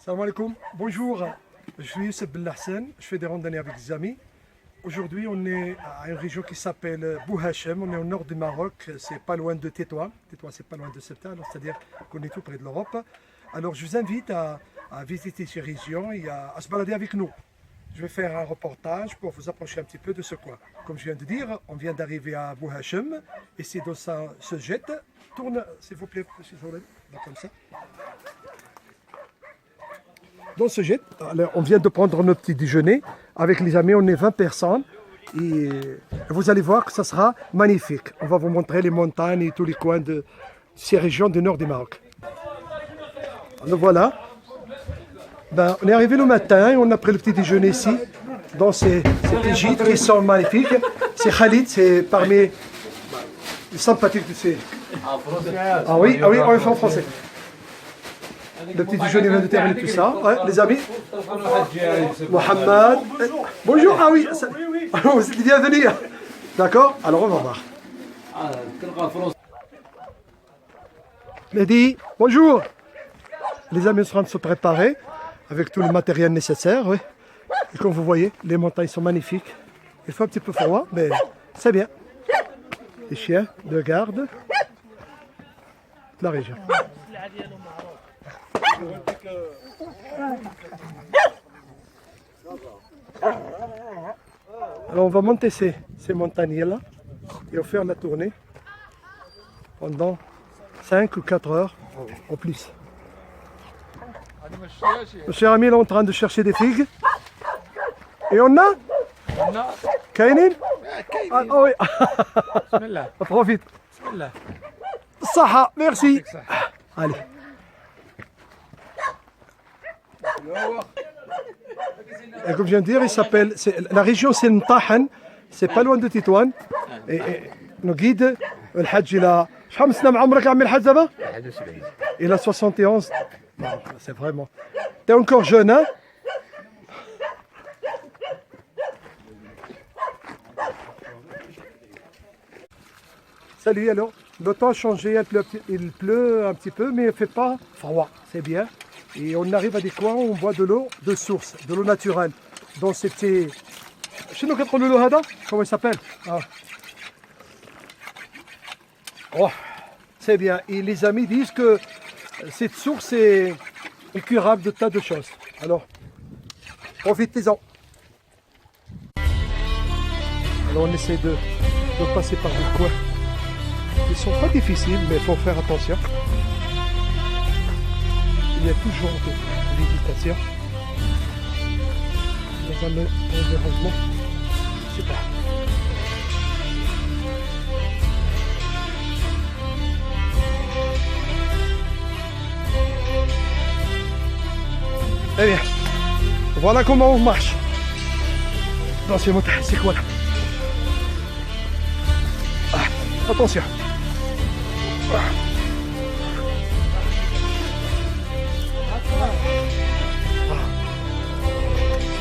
Salam alaikum, bonjour, je suis Youssef Belhassan, je fais des randonnées avec des amis. Aujourd'hui on est à une région qui s'appelle Bou Hachem, on est au nord du Maroc, c'est pas loin de Tétouan. Tétouan c'est pas loin de Ceuta, c'est-à-dire qu'on est tout près de l'Europe. Alors je vous invite à visiter ces régions et à se balader avec nous. Je vais faire un reportage pour vous approcher un petit peu de ce coin. Comme je viens de dire, on vient d'arriver à Bou Hachem et c'est dans ça se jette. Tourne s'il vous plaît, monsieur Zouled, comme ça. Dans ce jet, alors, on vient de prendre notre petit déjeuner. Avec les amis, on est 20 personnes. Et vous allez voir que ça sera magnifique. On va vous montrer les montagnes et tous les coins de ces régions du nord du Maroc. Alors voilà. On est arrivé le matin et on a pris le petit déjeuner ici, dans ces gîtes qui sont magnifiques. C'est Khalid, c'est parmi les sympathiques de ces... Ah oui, on est en français. Le petit déjeuner vient de terminer tout ça. Ouais, les amis. Mohamed. Bonjour. Ah oui. Vous êtes bienvenus. D'accord. Alors on va voir. Mehdi. Bonjour. Les amis sont en train de se préparer avec tout le matériel nécessaire. Oui. Et comme vous voyez, les montagnes sont magnifiques. Il fait un petit peu froid, mais c'est bien. Les chiens de garde de la région. Alors on va monter ces montagnes-là et on va faire la tournée pendant 5 ou 4 heures au plus. Mon cher ami est en train de chercher des figues. Et on a Kainin. Ah oui. On profite. Saha, merci. Allez. Et comme je viens de dire, la région c'est Ntahan, c'est pas loin de Tétouan. Et nos guides, le Hajj, il a. Il a 71. Non, c'est vraiment. T'es encore jeune, hein? Salut, alors. Le temps a changé, il pleut un petit peu, mais il ne fait pas froid, c'est bien. Et on arrive à des coins où on boit de l'eau de source, de l'eau naturelle. Dans ces petits... Chez nous, comment il s'appelle? Oh, c'est bien. Et les amis disent que cette source est curable de tas de choses. Alors, profitez-en. Alors on essaie de passer par des coins. Ils ne sont pas difficiles, mais il faut faire attention. Il y a toujours de l'hésitation. Dans un environnement, c'est pas. Eh bien, voilà comment on marche. Dans ces montagnes, c'est quoi là? Attention.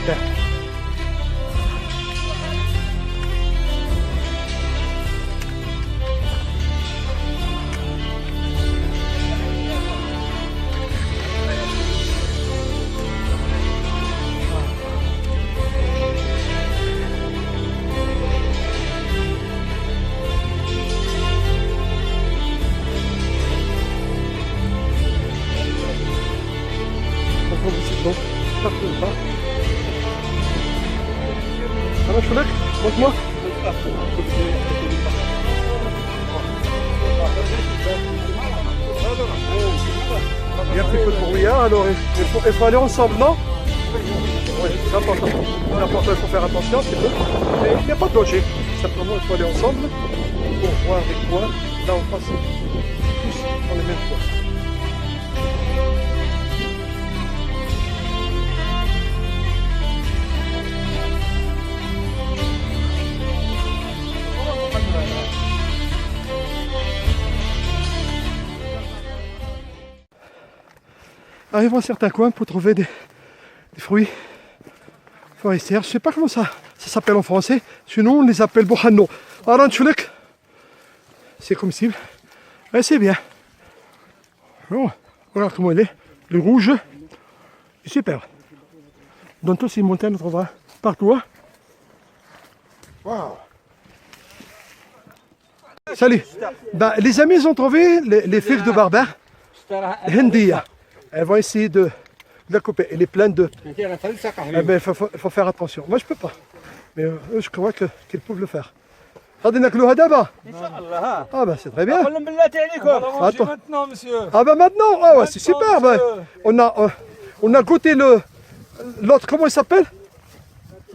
Super. أنا شو لك؟ بطمة؟ Il y a un petit peu de brouillard, alors il faut aller ensemble, non? Oui, c'est important. Il faut faire attention, c'est bon. Il n'y a pas de danger. Simplement, il faut aller ensemble pour voir les coins. Là, on passe tous dans les mêmes coins. Arrivons à certains coins pour trouver des fruits forestiers. Je ne sais pas comment ça s'appelle en français. Sinon, on les appelle bohanno. Aranchoulek. C'est comestible. Et c'est bien. Oh, regarde comment il est. Le rouge. C'est super. Dans toutes ces montagnes, on trouvera partout. Hein. Waouh. Salut. Ben, les amis, ils ont trouvé les figues de Berbère. Hindia. Elles vont essayer de la couper. Elle est pleine de... Eh ben, il faut faire attention. Moi, je peux pas. Mais eux, je crois qu'ils peuvent le faire. غادي ناكلوها دابا Ah bah c'est très bien. Attends. Maintenant, monsieur. Ah bah maintenant, ah ouais, c'est super. Bah, on a goûté l'autre, comment il s'appelle?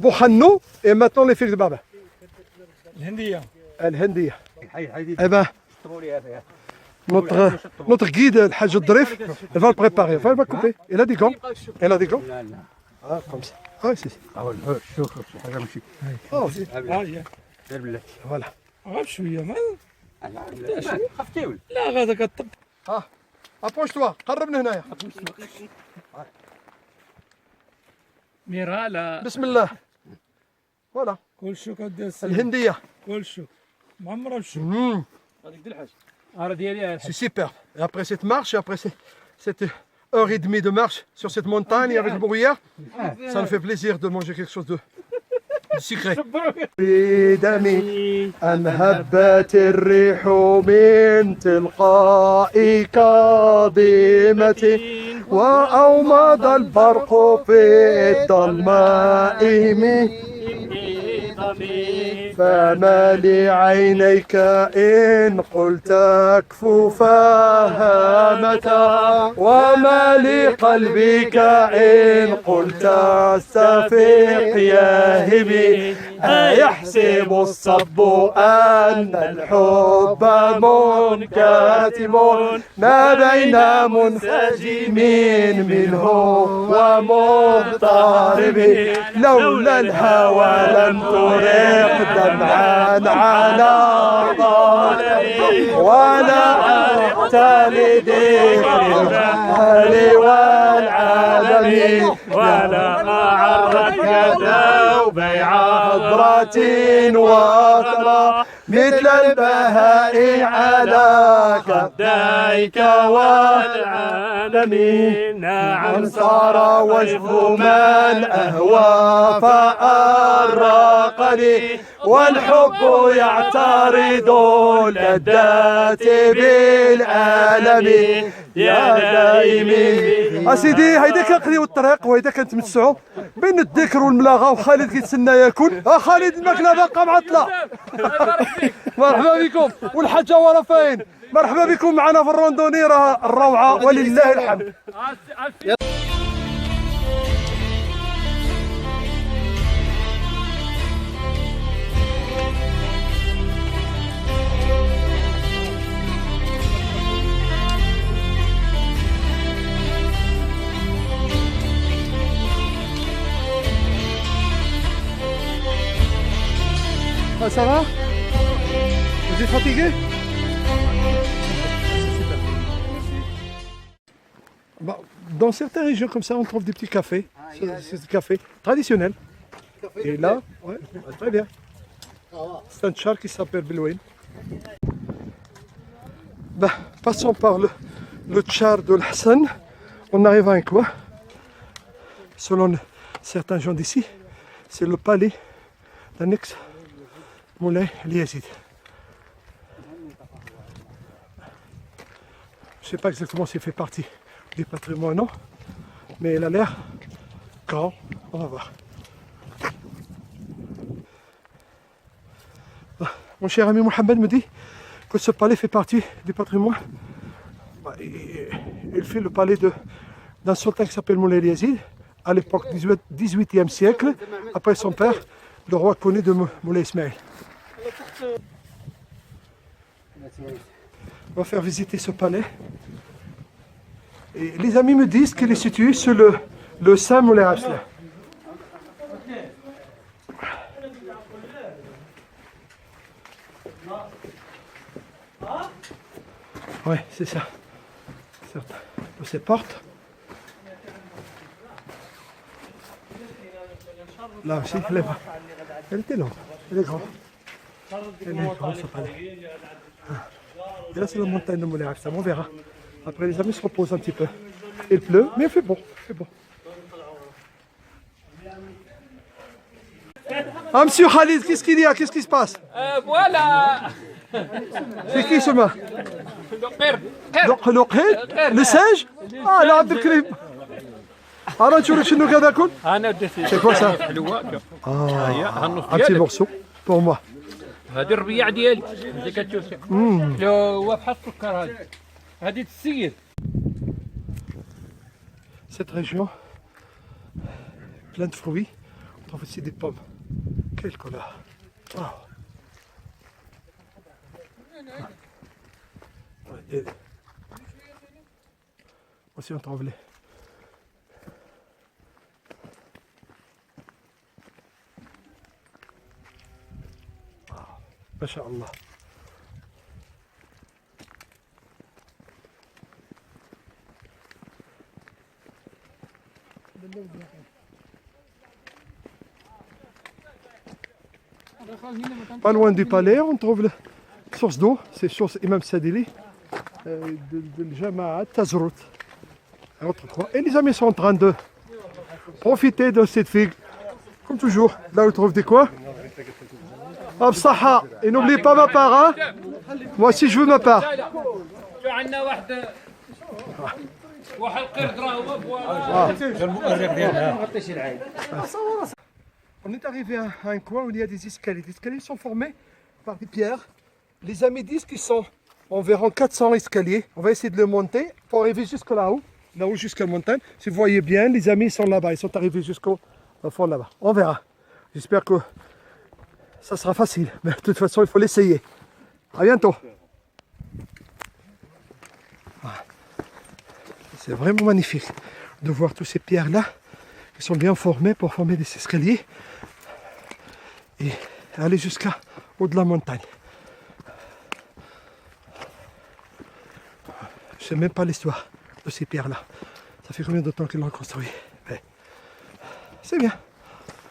Bouhanno, et maintenant les figues de Berbère. الهندية. Eh ben, notre guide, le Hajj Drif, elle va le préparer, elle va couper. Elle a des gants. Elle a des gants. Ah, comme ça. Ah, c'est ça. Ah, aussi. Voilà. غاب شويه ما خفتي لا غادا كطب Ah, approche-toi, قرب من هنايا. ميرالا بسم الله. Voilà. كل شو كدير الهندية. كل شو معمره بشو هذيك د الحاج راه ديالي C'est super. Et après cette marche, et après cette heure et demie de marche sur cette montagne avec le brouillard, ça me fait plaisir de manger quelque chose de secret. بدمي أن هبت الريح من تلقاء كاظمة وأومض البرق في الظلماء فما لعينيك إن قلت اكفو فهامتا وما لقلبك إن قلت استفق يا هبي أيحسب الصب أن الحب منكتم ما بين منسجم منه ومضطرب لولا الهوى لم ترق دمعا على ظالم ولا عرقت لذكر الأهل والعالم ولا عرك ثوب عبرة وثرى مثل البهاء على كبديك والعالمين نعم صار وجه من أهوى فأرقني والحب يعترض اللذات بالألم يا دائمي اسيدي هيدا كنقضيو الطريق وهيدا كنتمتعوا بين الذكر والملاغه وخالد كيتسنى ياكل خالد الماكله باقا معطله مرحبا بكم والحاجه ورا فاين مرحبا بكم معنا في الروندوني راه الروعه ولله الحمد Ah, ça va? Vous êtes fatigué? Bon, dans certaines régions comme ça, on trouve des petits cafés. C'est des cafés traditionnels. Et là, ouais, très bien. C'est un char qui s'appelle Belouine. Ben, passons par le char de l'Hassan. On arrive à un coin. Selon certains gens d'ici, c'est le palais d'un ex Moulay Yazid. Je ne sais pas exactement s'il fait partie du patrimoine, non, mais il a l'air grand. On va voir. Mon cher ami Mohamed me dit que ce palais fait partie du patrimoine. Il fait le palais d'un sultan qui s'appelle Moulay Yazid, à l'époque 18e siècle, après son père, le roi connu de Moulay Ismail. On va faire visiter ce palais. Et les amis me disent qu'il est situé sur le Saint Moulay Aslan. Oui, c'est ça. Certes. De ces portes. Là aussi, elle était longue, elle est grande. Elle est grande ce palais. Et là c'est la montagne de Moulay Aslan, on verra. Après les amis se reposent un petit peu. Il pleut, mais il fait bon. Il fait bon. Ah, monsieur Khalid, qu'est-ce qu'il y a? Qu'est-ce qui se passe? Voilà. C'est qui ce mec? L'Oqir. لقيت le singe. Ah لا عبد الكريم. انا نشوف شنو كذا كل. انا درت C'est quoi ça? حلوه هالنص Un petit ديالك morceau pour moi. هذه الربيع ديالي اللي كتشوف لو هو بحال السكر هذه هذه تسير. Cette région, plein de fruits. On trouve aussi des pommes. Quelle couleur! Wow. Et aussi on trouve les. Masha'Allah. Pas loin du palais, on trouve la source d'eau, c'est source Imam Sadili, de Jamaat Tazrout. Et les amis sont en train de profiter de cette figue, comme toujours. Là, on trouve des quoi? Absaha. Et n'oubliez pas ma part, hein? Moi aussi, je veux ma part. شو عندنا واحد القرد راهو On est arrivé à un coin où il y a des escaliers. Les escaliers sont formés par des pierres. Les amis disent qu'ils sont environ 400 escaliers. On va essayer de le monter pour arriver jusque là-haut. Là-haut jusqu'à la montagne. Si vous voyez bien, les amis sont là-bas. Ils sont arrivés jusqu'au fond là-bas. On verra. J'espère que ça sera facile. Mais de toute façon, il faut l'essayer. À bientôt. C'est vraiment magnifique de voir toutes ces pierres-là qui sont bien formées pour former des escaliers et aller jusqu'à haut de la montagne. Je ne sais même pas l'histoire de ces pierres-là. Ça fait combien de temps qu'ils l'ont construit? Mais c'est bien.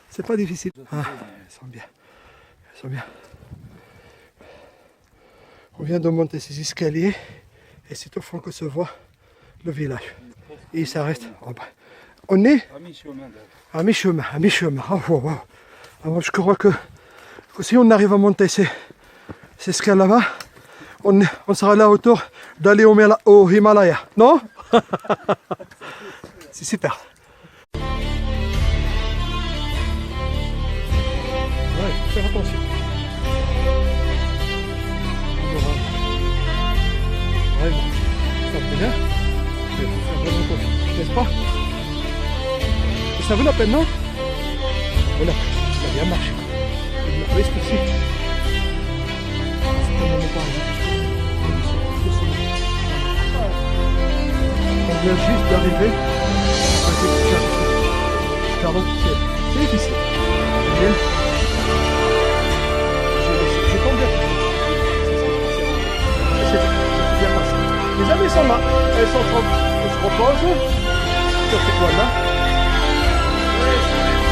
C'est pas difficile. Ah, elles sont bien. Elles sont bien. On vient de monter ces escaliers et c'est au fond que se voit le village. Et ça reste en bas. On est à mi-chemin, à mi-chemin. Oh, wow, wow. Alors, je crois que si on arrive à monter ces escaliers là-bas, on sera là autour d'aller au Himalaya. Non? C'est super. Ouais, faire attention. Vraiment. Ça va bien. Il faut faire vraiment attention, n'est-ce pas? Et ça vaut la peine, non? Voilà, ça a bien marché. Il me reste aussi. C'est tellement pas on vient juste d'arriver à cette Pardon, c'est difficile. Je tombe bien. C'est bien passé. Les amis sont là. Elles se reposent sur ces coins-là.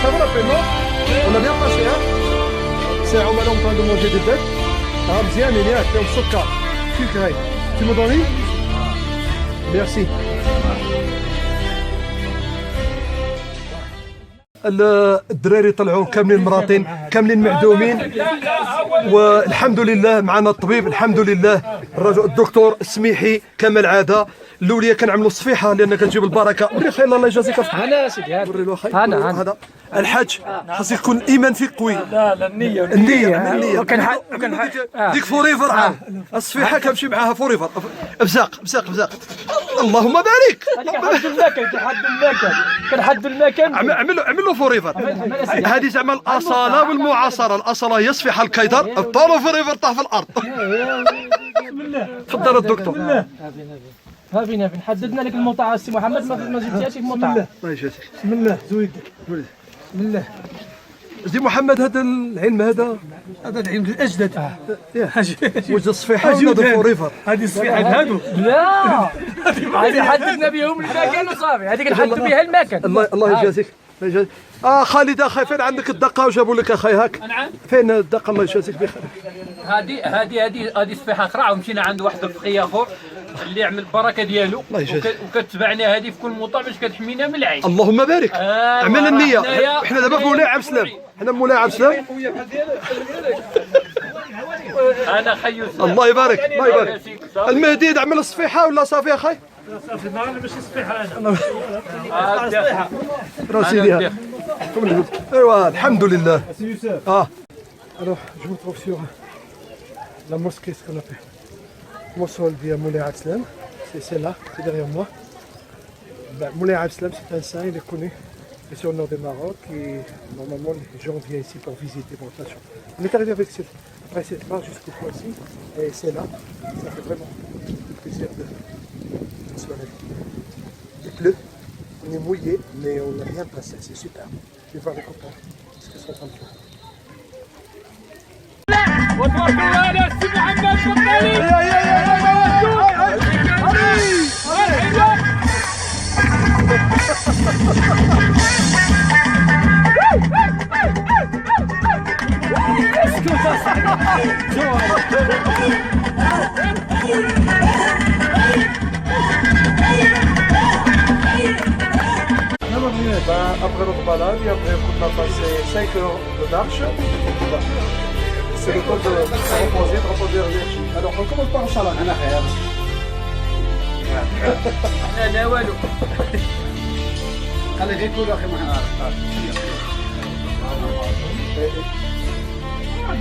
Ça vaut la peine, non? On a bien passé, hein? C'est on est en train de manger des bêtes. Ah, bien, mais là, c'est un soca. Sucré. Tu me donnes? Merci. الدراري طلعوا كاملين مراتين كاملين معدومين والحمد لله معنا الطبيب الحمد لله الرجل الدكتور السميحي كما العاده الاوليه كنعملوا الصفيحه لان كتجيب البركه وري خير الله يجازيك انا سيدي انا هذا الحاج خاص يكون الايمان فيك قوي لا النيه النيه ديك فوريفر الصفيحه كنمشي معاها فوريفر بزاق بزاق بزاق اللهم بارك كنحد المكان عملوا فوريفر هذه زعما الاصاله والمعاصره الاصاله هي الصفيحه الكيدر الطالو فوريفر طاح في الارض تفضل الدكتور هابين حددنا لك الموطع السي محمد ما زدتيهاش في الموطع الله يجازيك بسم الله زويدك بسم الله سي محمد هذا العلم هذا العلم الاجدد واش الصفيحه ولا فوريفر هذه الصفيحه هادو لا هذه حددنا بهم المكان وصافي هذيك نحددوا بها المكان الله يجازيك خالد اخي فين عندك الدقه وجابوا لك اخي هاك؟ نعم. فين الدقه الله يجازيك بخير؟ هذه صفيحه اخرى ومشينا عند واحد الفقيه اخر اللي يعمل البركه ديالو الله يجازيك. وكتبعنا هذه في كل موطا باش كتحمينا من العين. اللهم بارك. اعمل النيه. حنايا- احنا دابا في مولاي عبد السلام. احنا مولاي عبد السلام. انا خيوس. الله يبارك الله يبارك. المهدي عمل الصفيحه ولا صافي اخي؟ راسي ليها. ايوا الحمد لله. Alors, je me trouve sur la mosquée, ce qu'on appelle Mosol via Moulay Abdeslam. C'est celle-là, c'est derrière moi. Moulay Abdeslam, c'est un saint, il est connu. Il est sur le nord du Maroc et normalement les gens viennent ici pour visiter. Bon, attention. On est arrivé avec après cette marche jusqu'au point ici et c'est là. Ça fait vraiment plaisir de se balader. Il pleut, on est mouillé, mais on n'a rien passé, c'est super. Je vais voir les copains, ce qu'ils sont en train de faire. وتبارك الله على السي محمد فضالي. Après notre balade, et après on a passé 5 heures de marche. C'est le temps de se reposer, Alors on commence par Inch'Allah. لا والو. خلي غير كل اخي معنا.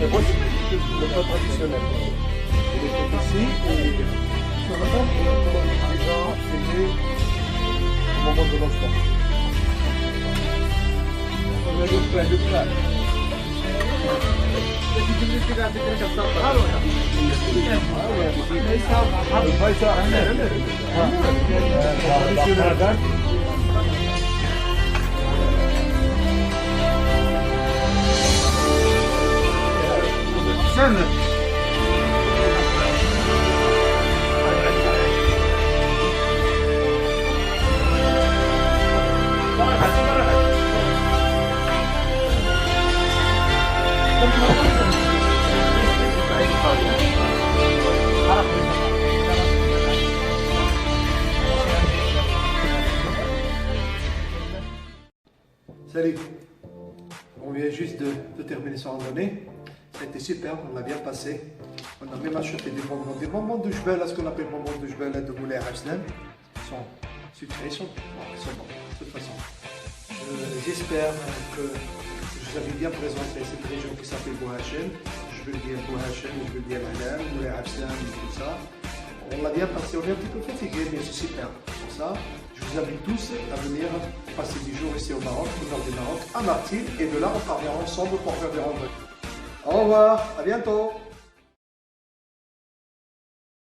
Le plat traditionnel. Il est fait ici et sur le temps, on a déjà fêté au moment de lancement. Salut, on vient juste de terminer sa randonnée. Ça a été super, on l'a bien passé. On a même acheté des bonbons de Jbel, ce qu'on appelle bonbons de Jbel de Moulay Abdeslam. Ils sont sucrés, ils sont bons, de toute façon. J'espère que je vous avais bien présenté cette région qui s'appelle Bouhachem. Je veux dire Bouhachem, je veux dire Alam, Moulay Abdeslam et tout ça. On l'a bien passé, on est un petit peu fatigué, mais c'est super. Pour ça, je vous invite tous à venir passer 10 jours ici au Maroc, au nord du Maroc, à Martil, et de là on part ensemble pour faire des randonnées. Au revoir, à bientôt.